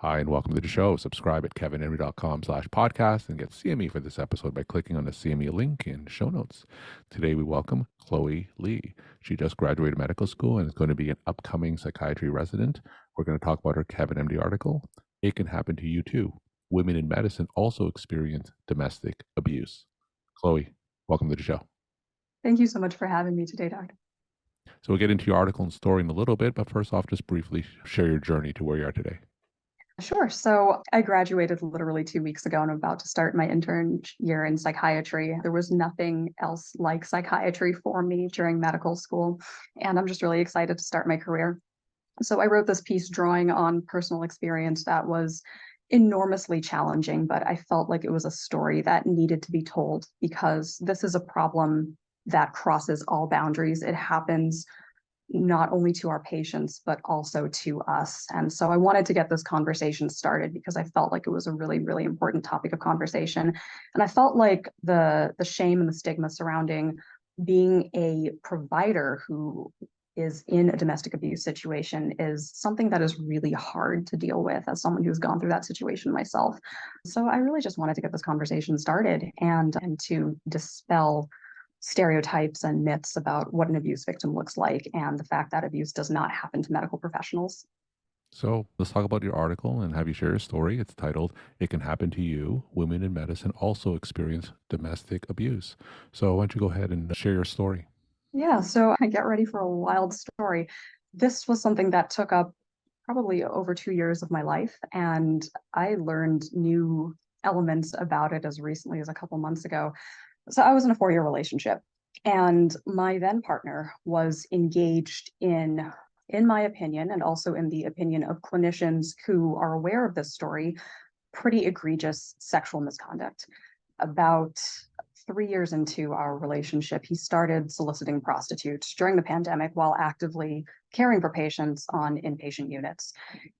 Hi, and welcome to the show. Subscribe at kevinmd.com/podcast and get CME for this episode by clicking on the CME link in show notes. Today, we welcome Chloe Lee. She just graduated medical school and is going to be an upcoming psychiatry resident. We're going to talk about her KevinMD article. It can happen to you too. Women in medicine also experience domestic abuse. Chloe, welcome to the show. Thank you so much for having me today, Doctor. So we'll get into your article and story in a little bit, but first off, just briefly share your journey to where you are today. Sure. So I graduated literally 2 weeks ago and I'm about to start my intern year in psychiatry. There was nothing else like psychiatry for me during medical school, and I'm just really excited to start my career. So I wrote this piece drawing on personal experience that was enormously challenging, but I felt like it was a story that needed to be told because this is a problem that crosses all boundaries. It happens not only to our patients, but also to us. And so I wanted to get this conversation started because I felt like it was a really, really important topic of conversation. And I felt like the shame and the stigma surrounding being a provider who is in a domestic abuse situation is something that is really hard to deal with as someone who's gone through that situation myself. So I really just wanted to get this conversation started and to dispel stereotypes and myths about what an abuse victim looks like and the fact that abuse does not happen to medical professionals. So let's talk about your article and have you share your story. It's titled, It Can Happen to You. Women in Medicine Also Experience Domestic Abuse. So why don't you go ahead and share your story? Yeah, so I get ready for a wild story. This was something that took up probably over 2 years of my life, and I learned new elements about it as recently as a couple months ago. So I was in a 4-year relationship, and my then partner was engaged in my opinion, and also in the opinion of clinicians who are aware of this story, pretty egregious sexual misconduct. About 3 years into our relationship, he started soliciting prostitutes during the pandemic while actively caring for patients on inpatient units.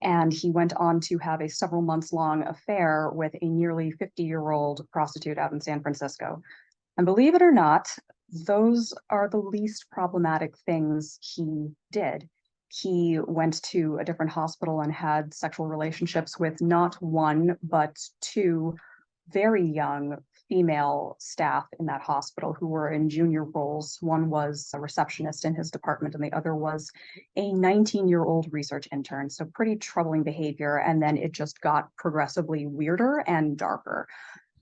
And he went on to have a several months long affair with a nearly 50-year-old prostitute out in San Francisco. And believe it or not, those are the least problematic things he did. He went to a different hospital and had sexual relationships with not one, but two very young female staff in that hospital who were in junior roles. One was a receptionist in his department, and the other was a 19-year-old research intern. So pretty troubling behavior. And then it just got progressively weirder and darker.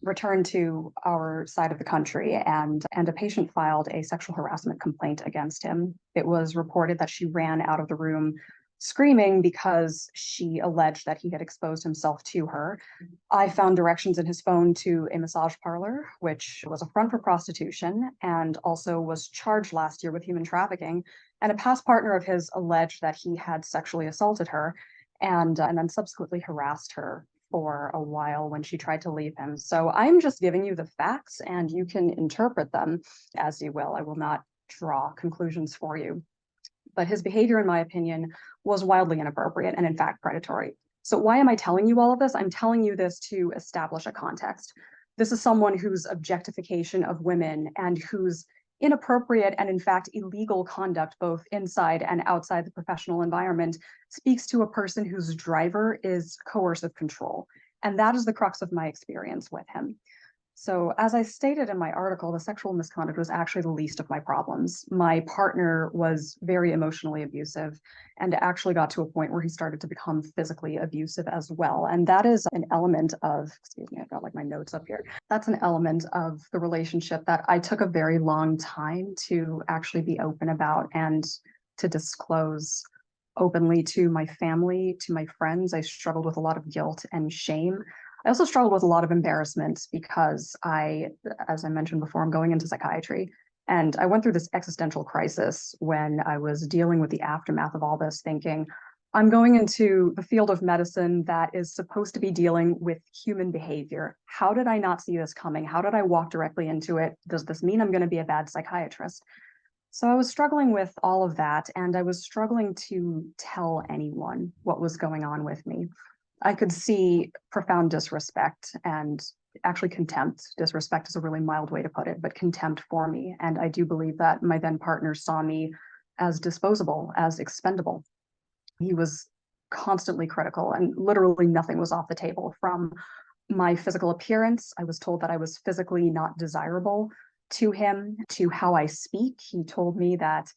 Returned to our side of the country, and a patient filed a sexual harassment complaint against him. It was reported that she ran out of the room screaming because she alleged that he had exposed himself to her. I found directions in his phone to a massage parlor, which was a front for prostitution and also was charged last year with human trafficking. And a past partner of his alleged that he had sexually assaulted her and then subsequently harassed her for a while when she tried to leave him. So I'm just giving you the facts and you can interpret them as you will. I will not draw conclusions for you. But his behavior, in my opinion, was wildly inappropriate and, in fact, predatory. So, why am I telling you all of this? I'm telling you this to establish a context. This is someone whose objectification of women and whose inappropriate and, in fact, illegal conduct, both inside and outside the professional environment, speaks to a person whose driver is coercive control. And that is the crux of my experience with him. So, as I stated in my article, the sexual misconduct was actually the least of my problems. My partner was very emotionally abusive and actually got to a point where he started to become physically abusive as well. And that is an element of, excuse me, I've got like my notes up here. That's an element of the relationship that I took a very long time to actually be open about and to disclose openly to my family, to my friends. I struggled with a lot of guilt and shame. I also struggled with a lot of embarrassment because as I mentioned before, I'm going into psychiatry. And I went through this existential crisis when I was dealing with the aftermath of all this, thinking, I'm going into the field of medicine that is supposed to be dealing with human behavior. How did I not see this coming? How did I walk directly into it? Does this mean I'm going to be a bad psychiatrist? So I was struggling with all of that, and I was struggling to tell anyone what was going on with me. I could see profound disrespect and actually contempt. Disrespect is a really mild way to put it, but contempt for me. And I do believe that my then partner saw me as disposable, as expendable. He was constantly critical, and literally nothing was off the table. From my physical appearance, I was told that I was physically not desirable to him, to how I speak. He told me that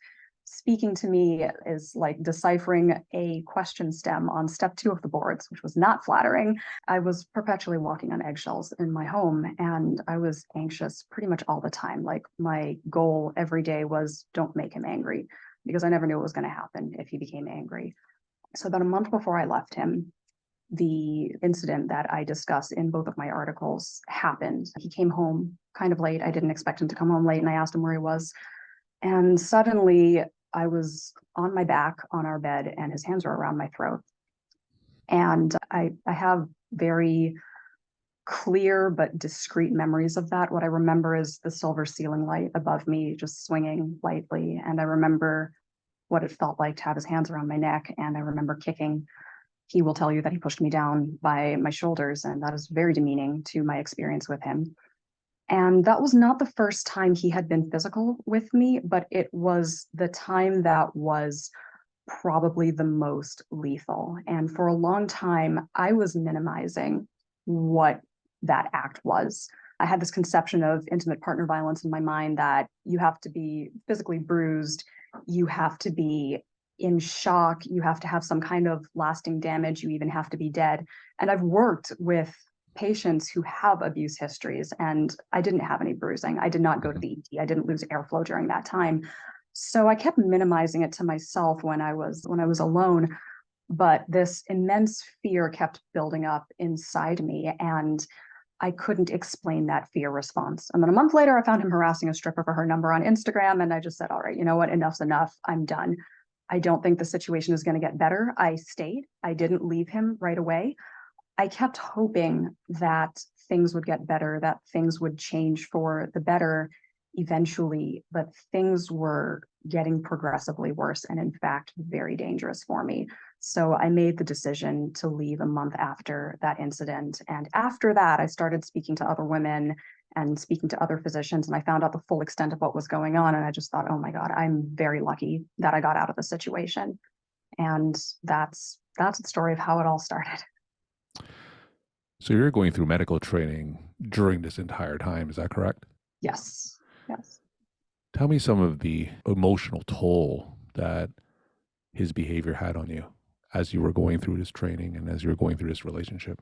speaking to me is like deciphering a question stem on step 2 of the boards, which was not flattering. I was perpetually walking on eggshells in my home, and I was anxious pretty much all the time. Like, my goal every day was don't make him angry, because I never knew what was going to happen if he became angry. So about a month before I left him, the incident that I discuss in both of my articles happened. He came home kind of late. I didn't expect him to come home late, and I asked him where he was. And suddenly I was on my back on our bed, and his hands were around my throat. And I have very clear but discrete memories of that. What I remember is the silver ceiling light above me just swinging lightly. And I remember what it felt like to have his hands around my neck. And I remember kicking. He will tell you that he pushed me down by my shoulders, and that is very demeaning to my experience with him. And that was not the first time he had been physical with me, but it was the time that was probably the most lethal. And for a long time, I was minimizing what that act was. I had this conception of intimate partner violence in my mind that you have to be physically bruised, you have to be in shock, you have to have some kind of lasting damage, you even have to be dead. And I've worked with patients who have abuse histories, and I didn't have any bruising. I did not go to the ED. I didn't lose airflow during that time. So I kept minimizing it to myself when I was alone, but this immense fear kept building up inside me, and I couldn't explain that fear response. And then a month later, I found him harassing a stripper for her number on Instagram, and I just said, all right, you know what, enough's enough. I'm done. I don't think the situation is going to get better. I stayed. I didn't leave him right away. I kept hoping that things would get better, that things would change for the better eventually, but things were getting progressively worse, and in fact, very dangerous for me. So I made the decision to leave a month after that incident. And after that, I started speaking to other women and speaking to other physicians, and I found out the full extent of what was going on. And I just thought, oh my God, I'm very lucky that I got out of the situation. And that's the story of how it all started. So you're going through medical training during this entire time, is that correct? Yes. Yes. Tell me some of the emotional toll that his behavior had on you as you were going through this training and as you were going through this relationship.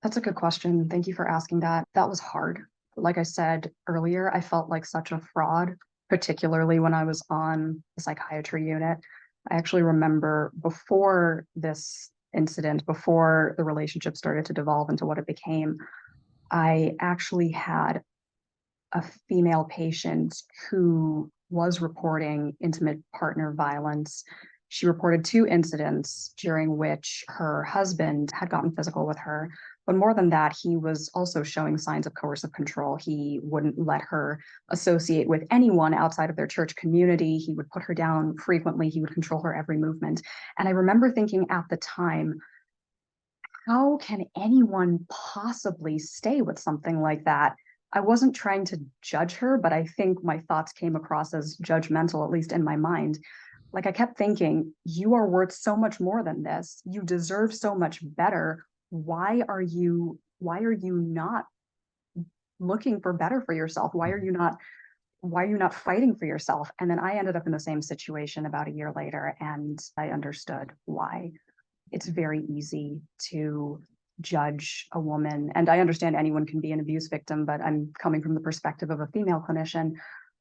That's a good question. Thank you for asking that. That was hard. Like I said earlier, I felt like such a fraud, particularly when I was on the psychiatry unit. I actually remember before this incident, before the relationship started to devolve into what it became, I actually had a female patient who was reporting intimate partner violence. She reported 2 incidents during which her husband had gotten physical with her. But more than that, he was also showing signs of coercive control. He wouldn't let her associate with anyone outside of their church community. He would put her down frequently. He would control her every movement. And I remember thinking at the time, how can anyone possibly stay with something like that? I wasn't trying to judge her, but I think my thoughts came across as judgmental, at least in my mind. Like, I kept thinking, you are worth so much more than this. You deserve so much better. Why are you not looking for better for yourself? Why are you not fighting for yourself? And then I ended up in the same situation about a year later, and I understood why. It's very easy to judge a woman. And I understand anyone can be an abuse victim, but I'm coming from the perspective of a female clinician.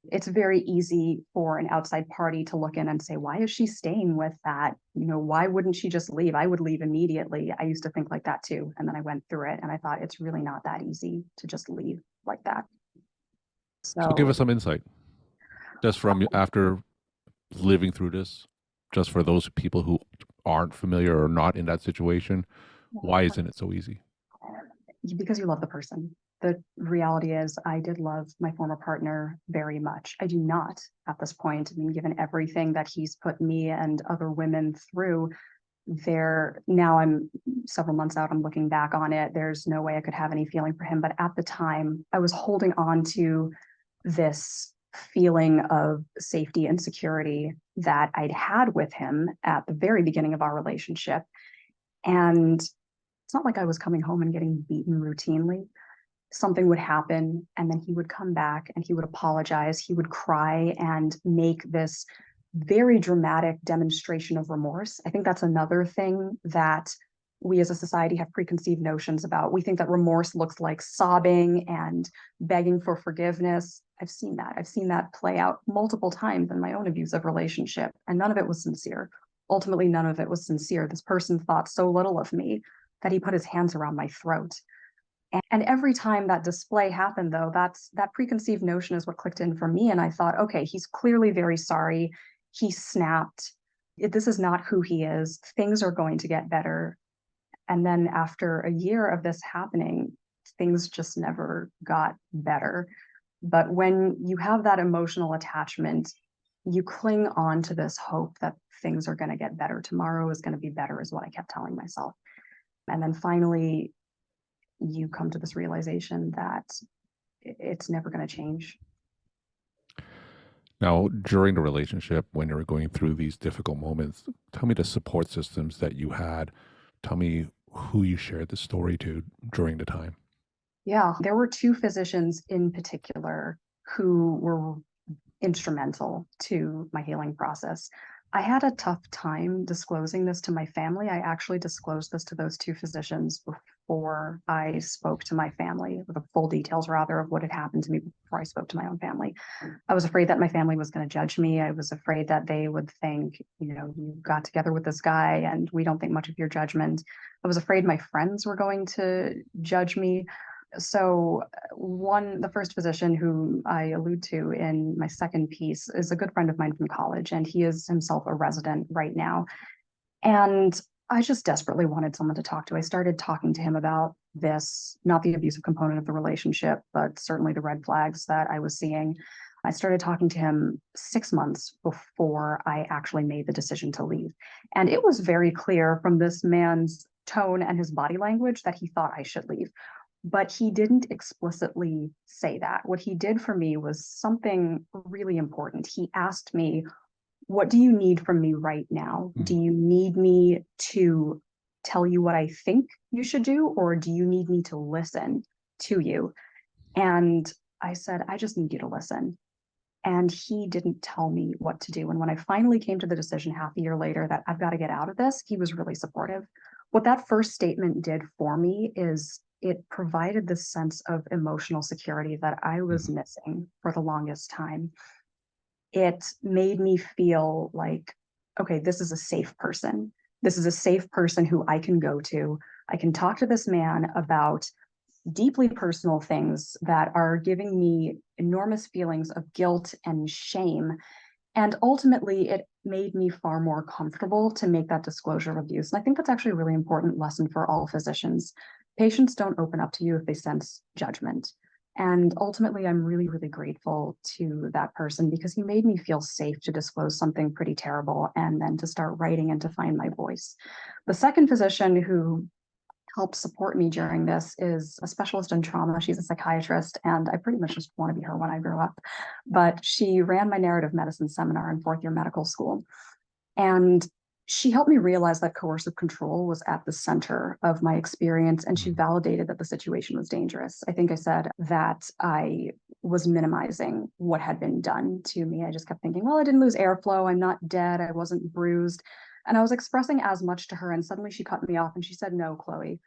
It's very easy for an outside party to look in and say, why is she staying with that? Why wouldn't she just leave? I would leave immediately. I used to think like that too. And then I went through it and I thought it's really not that easy to just leave like that. So give So us some insight just from after living through this, just for those people who aren't familiar or not in that situation. Why isn't it so easy? because you love the person. The reality is I did love my former partner very much. I do not at this point. I mean, given everything that he's put me and other women through, now I'm several months out, I'm looking back on it. There's no way I could have any feeling for him. But at the time, I was holding on to this feeling of safety and security that I'd had with him at the very beginning of our relationship. And it's not like I was coming home and getting beaten routinely. Something would happen, and then he would come back and he would apologize. He would cry and make this very dramatic demonstration of remorse. I think that's another thing that we as a society have preconceived notions about. We think that remorse looks like sobbing and begging for forgiveness. I've seen that. I've seen that play out multiple times in my own abusive relationship, and none of it was sincere. Ultimately, none of it was sincere. This person thought so little of me that he put his hands around my throat. And every time that display happened, though, that preconceived notion is what clicked in for me. And I thought, okay, he's clearly very sorry. He snapped. This is not who he is. Things are going to get better. And then after a year of this happening, things just never got better. But when you have that emotional attachment, you cling on to this hope that things are going to get better. Tomorrow is going to be better, is what I kept telling myself. And then finally, you come to this realization that it's never going to change. Now, during the relationship, when you were going through these difficult moments, tell me the support systems that you had. Tell me who you shared the story to during the time. Yeah, there were two physicians in particular who were instrumental to my healing process. I had a tough time disclosing this to my family. I actually disclosed this to those two physicians before I spoke to my family, with the full details rather of what had happened to me before I spoke to my own family. I was afraid that my family was going to judge me. I was afraid that they would think, you got together with this guy and we don't think much of your judgment. I was afraid my friends were going to judge me. So the first physician who I allude to in my second piece is a good friend of mine from college, and he is himself a resident right now. And I just desperately wanted someone to talk to. I started talking to him about this, not the abusive component of the relationship, but certainly the red flags that I was seeing. I started talking to him 6 months before I actually made the decision to leave. And it was very clear from this man's tone and his body language that he thought I should leave. But he didn't explicitly say that. What he did for me was something really important. He asked me, what do you need from me right now? Do you need me to tell you what I think you should do, or do you need me to listen to you? And I said, I just need you to listen. And he didn't tell me what to do. And when I finally came to the decision half a year later that I've got to get out of this, he was really supportive. What that first statement did for me is it provided this sense of emotional security that I was missing for the longest time. It made me feel like, okay, this is a safe person. This is a safe person who I can go to. I can talk to this man about deeply personal things that are giving me enormous feelings of guilt and shame. And ultimately, it made me far more comfortable to make that disclosure of abuse. And I think that's actually a really important lesson for all physicians. Patients don't open up to you if they sense judgment. And ultimately, I'm really, really grateful to that person because he made me feel safe to disclose something pretty terrible and then to start writing and to find my voice. The second physician who helped support me during this is a specialist in trauma. She's a psychiatrist, and I pretty much just want to be her when I grow up. But she ran my narrative medicine seminar in fourth year medical school. And she helped me realize that coercive control was at the center of my experience, and she validated that the situation was dangerous. I think I said that I was minimizing what had been done to me. I just kept thinking, well, I didn't lose airflow. I'm not dead. I wasn't bruised. And I was expressing as much to her, and suddenly she cut me off and she said, no, Chloe,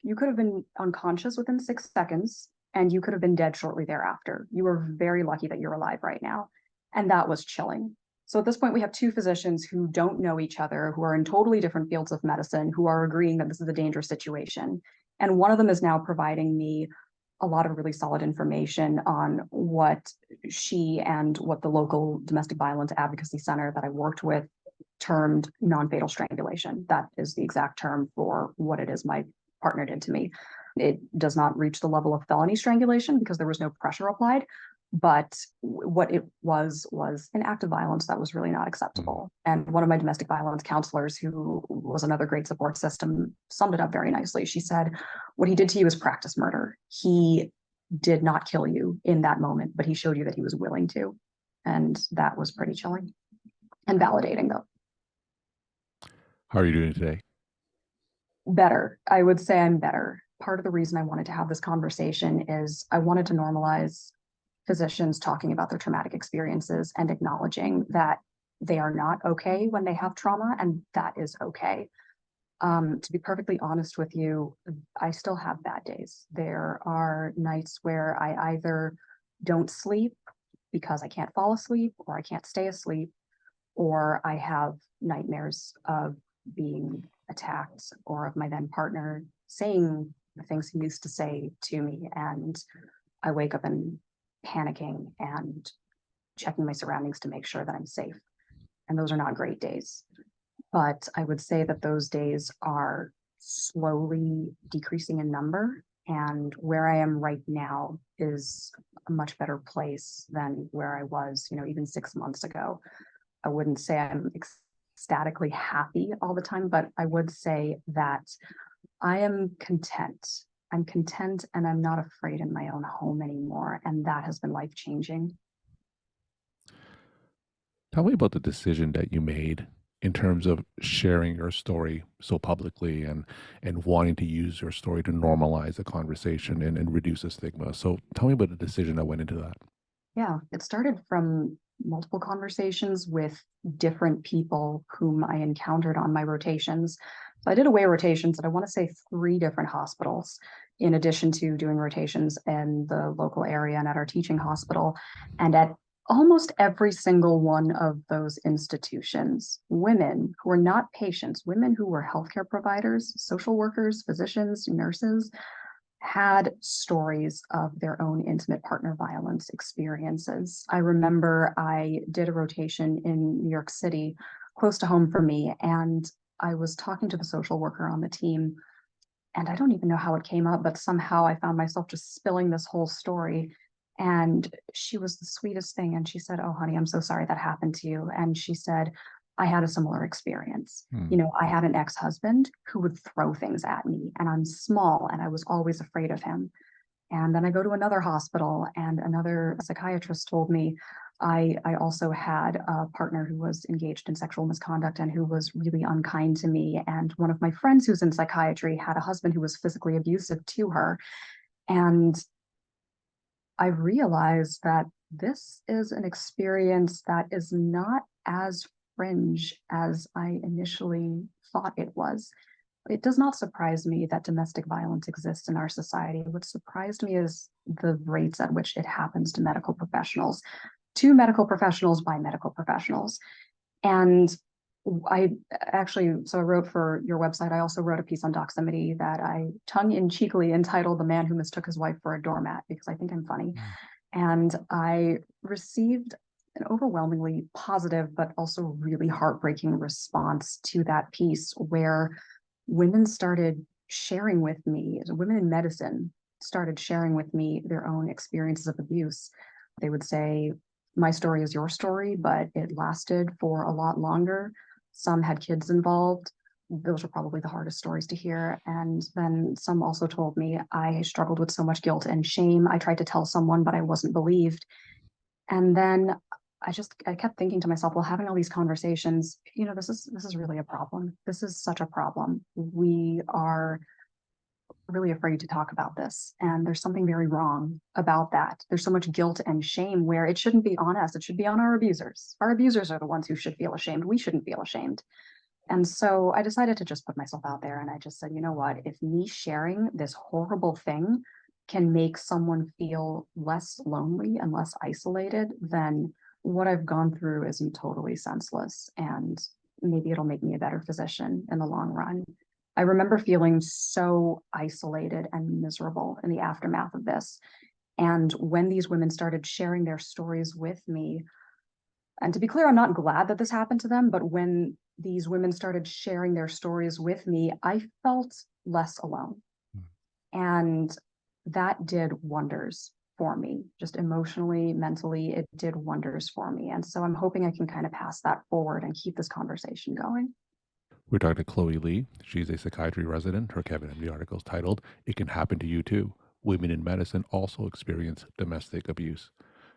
you could have been unconscious within 6 seconds and you could have been dead shortly thereafter. You are very lucky that you're alive right now. And that was chilling. So at this point, we have two physicians who don't know each other, who are in totally different fields of medicine, who are agreeing that this is a dangerous situation. And one of them is now providing me a lot of really solid information on what she and what the local domestic violence advocacy center that I worked with termed non-fatal strangulation. That is the exact term for what it is my partner did to me. It does not reach the level of felony strangulation because there was no pressure applied, but what it was an act of violence that was really not acceptable. And one of my domestic violence counselors, who was another great support system, summed it up very nicely. She said, what he did to you is practice murder. He did not kill you in that moment, but he showed you that he was willing to. And that was pretty chilling and validating, though. How are you doing today? Better. I would say I'm better. Part of the reason I wanted to have this conversation is I wanted to normalize physicians talking about their traumatic experiences and acknowledging that they are not okay when they have trauma, and that is okay. To be perfectly honest with you, I still have bad days. There are nights where I either don't sleep because I can't fall asleep or I can't stay asleep, or I have nightmares of being attacked or of my then partner saying the things he used to say to me. And I wake up and panicking and checking my surroundings to make sure that I'm safe. And those are not great days. But I would say that those days are slowly decreasing in number. And where I am right now is a much better place than where I was, even 6 months ago. I wouldn't say I'm ecstatically happy all the time, but I would say that I am content. I'm content and I'm not afraid in my own home anymore. And that has been life changing. Tell me about the decision that you made in terms of sharing your story so publicly and wanting to use your story to normalize a conversation and reduce the stigma. So tell me about the decision that went into that. Yeah, it started from multiple conversations with different people whom I encountered on my rotations. So I did away rotations at, I want to say, 3 different hospitals, in addition to doing rotations in the local area and at our teaching hospital. And at almost every single one of those institutions, women who were not patients, women who were healthcare providers, social workers, physicians, nurses, had stories of their own intimate partner violence experiences. I remember I did a rotation in New York City, close to home for me, and I was talking to the social worker on the team. And I don't even know how it came up, but somehow I found myself just spilling this whole story. And she was the sweetest thing. And she said, "Oh, honey, I'm so sorry that happened to you." And she said, "I had a similar experience. Hmm. I had an ex-husband who would throw things at me, and I'm small, and I was always afraid of him." And then I go to another hospital, and another psychiatrist told me I also had a partner who was engaged in sexual misconduct and who was really unkind to me. And one of my friends who's in psychiatry had a husband who was physically abusive to her. And I realized that this is an experience that is not as fringe as I initially thought it was. It does not surprise me that domestic violence exists in our society. What surprised me is the rates at which it happens to medical professionals, to medical professionals by medical professionals. And I so I wrote for your website. I also wrote a piece on Doximity that I tongue-in-cheekily entitled "The Man Who Mistook His Wife for a Doormat," because I think I'm funny. And I received an overwhelmingly positive, but also really heartbreaking response to that piece, where women started sharing with me, women in medicine started sharing with me their own experiences of abuse. They would say, "My story is your story, but it lasted for a lot longer." Some had kids involved. Those were probably the hardest stories to hear. And then some also told me, "I struggled with so much guilt and shame. I tried to tell someone, but I wasn't believed." And then I kept thinking to myself, well, having all these conversations, this is really a problem. This is such a problem. We are really afraid to talk about this. And there's something very wrong about that. There's so much guilt and shame where it shouldn't be on us. It should be on our abusers. Our abusers are the ones who should feel ashamed. We shouldn't feel ashamed. And so I decided to just put myself out there. And I just said, you know what? If me sharing this horrible thing can make someone feel less lonely and less isolated, then what I've gone through isn't totally senseless. And maybe it'll make me a better physician in the long run. I remember feeling so isolated and miserable in the aftermath of this. And when these women started sharing their stories with me, and to be clear, I'm not glad that this happened to them, but when these women started sharing their stories with me, I felt less alone. And that did wonders for me, just emotionally, mentally, it did wonders for me. And so I'm hoping I can kind of pass that forward and keep this conversation going. We're talking to Chloe Lee. She's a psychiatry resident. Her KevinMD article is titled, "It Can Happen to You Too. Women in Medicine Also Experience Domestic Abuse."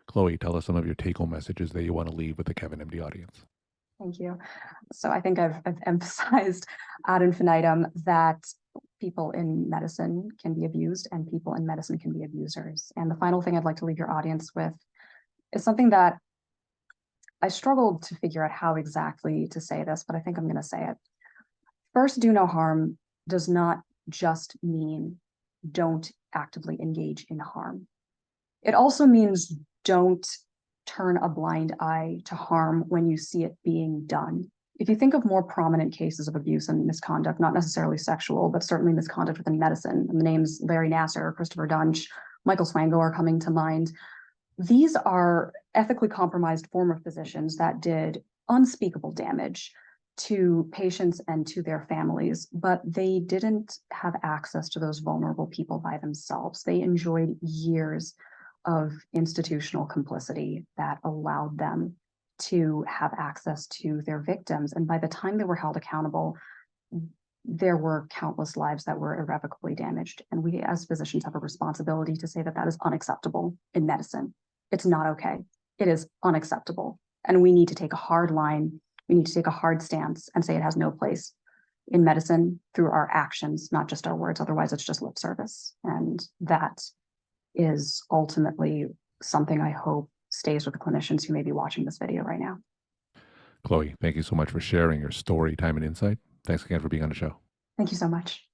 Chloe, tell us some of your take-home messages that you want to leave with the KevinMD audience. Thank you. So I think I've emphasized ad infinitum that people in medicine can be abused and people in medicine can be abusers. And the final thing I'd like to leave your audience with is something that I struggled to figure out how exactly to say this, but I think I'm going to say it. First, do no harm does not just mean don't actively engage in harm. It also means don't turn a blind eye to harm when you see it being done. If you think of more prominent cases of abuse and misconduct, not necessarily sexual, but certainly misconduct within medicine, and the names Larry Nassar, Christopher Dunch, Michael Swango are coming to mind. These are ethically compromised former physicians that did unspeakable damage to patients and to their families, but they didn't have access to those vulnerable people by themselves. They enjoyed years of institutional complicity that allowed them to have access to their victims. And by the time they were held accountable, there were countless lives that were irrevocably damaged. And we as physicians have a responsibility to say that that is unacceptable in medicine. It's not okay. It is unacceptable. And we need to take a hard line. We need to take a hard stance and say it has no place in medicine through our actions, not just our words. Otherwise, it's just lip service. And that is ultimately something I hope stays with the clinicians who may be watching this video right now. Chloe, thank you so much for sharing your story, time, and insight. Thanks again for being on the show. Thank you so much.